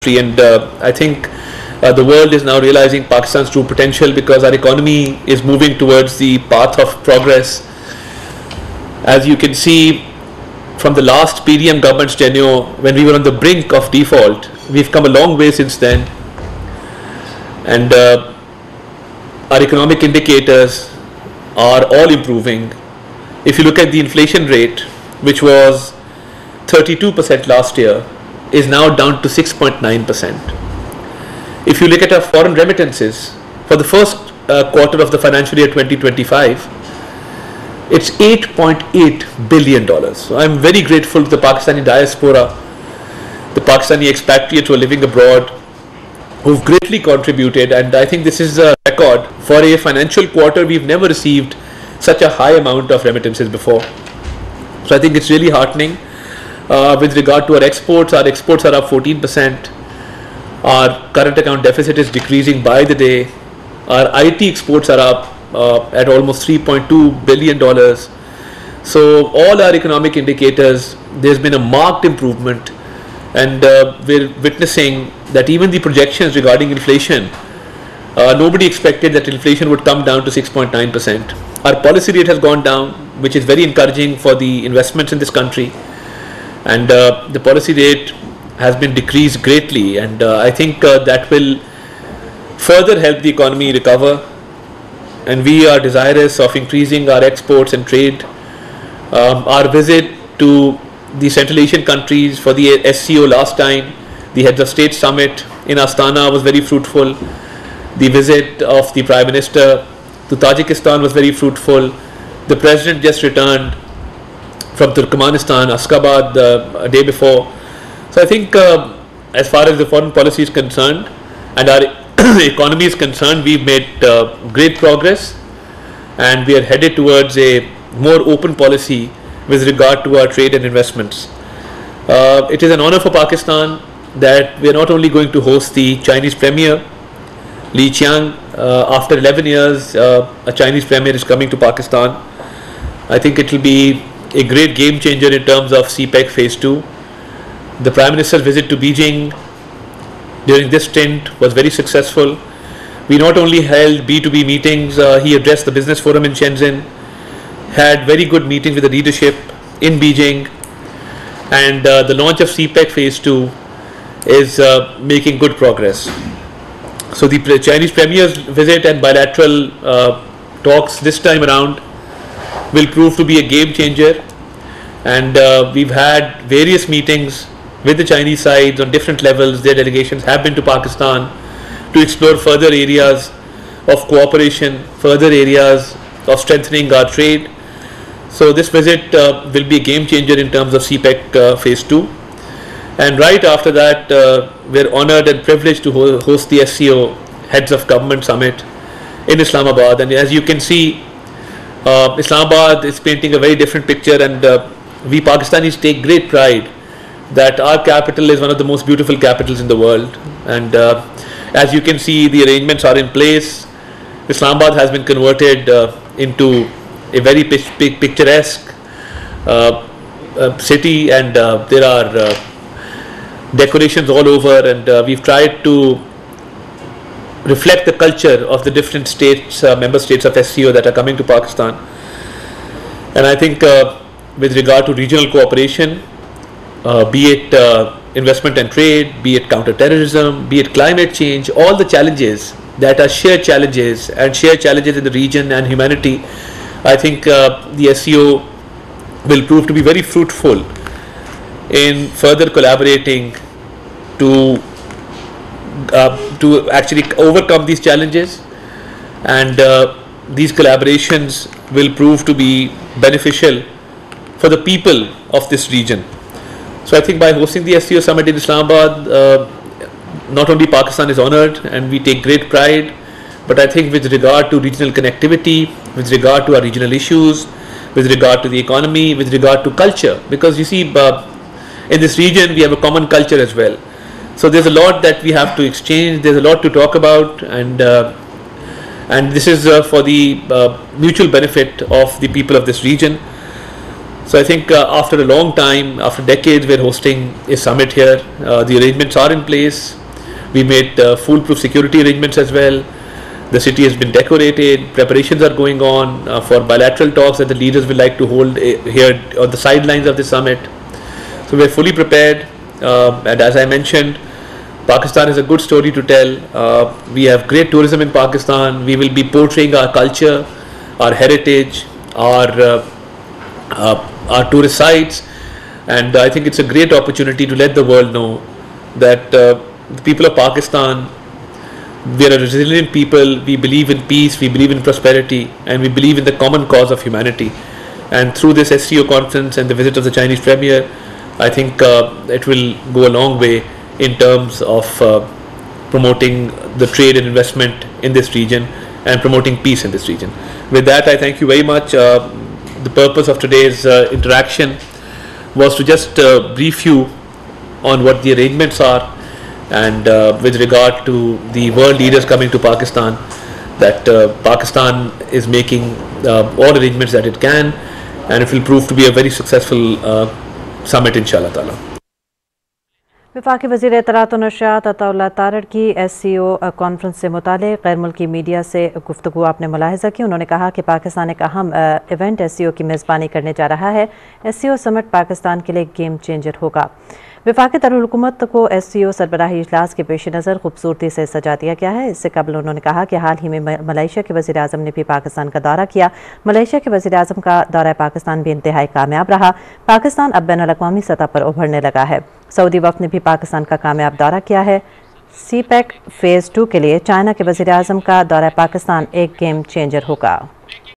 and I think the world is now realizing Pakistan's true potential because our economy is moving towards the path of progress. As you can see from the last PDM government's tenure, when we were on the brink of default, we've come a long way since then, and our economic indicators are all improving. If you look at the inflation rate, which was 32% last year, is now down to 6.9%. If you look at our foreign remittances for the first quarter of the financial year 2025, it's $8.8 billion. So I'm very grateful to the Pakistani diaspora, the Pakistani expatriates who are living abroad, who've greatly contributed, and I think this is a record. For a financial quarter, we've never received such a high amount of remittances before. So I think it's really heartening. With regard to our exports are up 14%. Our current account deficit is decreasing by the day. Our IT exports are up at almost $3.2 billion. So all our economic indicators, there's been a marked improvement, and we're witnessing that even the projections regarding inflation, nobody expected that inflation would come down to 6.9%. Our policy rate has gone down, which is very encouraging for the investments in this country. And the policy rate has been decreased greatly, and I think that will further help the economy recover, and we are desirous of increasing our exports and trade. Our visit to the Central Asian countries for the SCO last time, the Heads of State Summit in Astana, was very fruitful. The visit of the Prime Minister to Tajikistan was very fruitful. The President just returned from Turkmenistan, Ashgabat, a day before. So I think as far as the foreign policy is concerned and our economy is concerned, we've made great progress, and we are headed towards a more open policy with regard to our trade and investments. It is an honor for Pakistan that we are not only going to host the Chinese Premier, Li Qiang. After 11 years, a Chinese Premier is coming to Pakistan. I think it will be a great game changer in terms of CPEC Phase 2. The Prime Minister's visit to Beijing during this stint was very successful. We not only held B2B meetings, he addressed the business forum in Shenzhen, had very good meetings with the leadership in Beijing, and the launch of CPEC Phase 2 is making good progress. So the Chinese Premier's visit and bilateral talks this time around will prove to be a game changer, and we've had various meetings with the Chinese sides on different levels. Their delegations have been to Pakistan to explore further areas of cooperation, further areas of strengthening our trade. So this visit will be a game changer in terms of CPEC Phase 2. And right after that, we're honored and privileged to host the SCO Heads of Government Summit in Islamabad. And as you can see, Islamabad is painting a very different picture, and we Pakistanis take great pride that our capital is one of the most beautiful capitals in the world. And as you can see, the arrangements are in place. Islamabad has been converted into a very picturesque city, and there are decorations all over, and we've tried to reflect the culture of the different states, member states of SCO that are coming to Pakistan. And I think with regard to regional cooperation, be it investment and trade, be it counter-terrorism, be it climate change, all the challenges that are shared challenges and shared challenges in the region and humanity, I think the SCO will prove to be very fruitful in further collaborating to actually overcome these challenges, and these collaborations will prove to be beneficial for the people of this region. So I think by hosting the SCO Summit in Islamabad, not only Pakistan is honored and we take great pride, but I think with regard to regional connectivity, with regard to our regional issues, with regard to the economy, with regard to culture, because you see in this region we have a common culture as well. So there's a lot that we have to exchange, there's a lot to talk about, and this is for the mutual benefit of the people of this region. So I think after a long time, after decades, we're hosting a summit here. The arrangements are in place. We made foolproof security arrangements as well. The city has been decorated. Preparations are going on for bilateral talks that the leaders will like to hold here on the sidelines of the summit. So we're fully prepared. And as I mentioned, Pakistan is a good story to tell. We have great tourism in Pakistan. We will be portraying our culture, our heritage, our tourist sites, and I think it's a great opportunity to let the world know that the people of Pakistan, we are a resilient people. We believe in peace, we believe in prosperity, and we believe in the common cause of humanity. And through this SCO conference and the visit of the Chinese Premier, I think it will go a long way in terms of promoting the trade and investment in this region and promoting peace in this region. With that, I thank you very much. The purpose of today's interaction was to just brief you on what the arrangements are, and with regard to the world leaders coming to Pakistan, that Pakistan is making all arrangements that it can, and it will prove to be a very successful summit, inshallah ta'ala. वफाकी वज़ीर इत्तलात और नशरियात अता तारड़ की SCO conference से मुतालिक गैर मुल्की media से गुफ्तगू आपने मुलाहिज़ा की। उन्होंने कहा कि पाकिस्तान एक अहम इवेंट SCO की मेज़बानी करने जा रहा है। SCO समिट पाकिस्तान के लिए गेम चेंजर होगा। वफाकी दारुल-हुकूमत को SCO सरबराही इजलास के पेश नज़र खूबसूरती से सजा दिया गया है। इससे कबल उन्होंने कहा कि हाल ही में मलेशिया के वज़ीर आज़म ने भी पाकिस्तान का दौरा किया। मलेशिया के वज़ीर आज़म का दौरा पाकिस्तान भी इंतहाई कामयाब रहा। पाकिस्तान अब बैनुल-अक़वामी सतह पर उभरने लगा है। सऊदी वफ़द ने भी पाकिस्तान का कामयाब दौरा किया है। CPEC फ़ेज़ 2 के लिए चाइना के वज़ीर आज़म का दौरा पाकिस्तान एक गेम चेंजर होगा।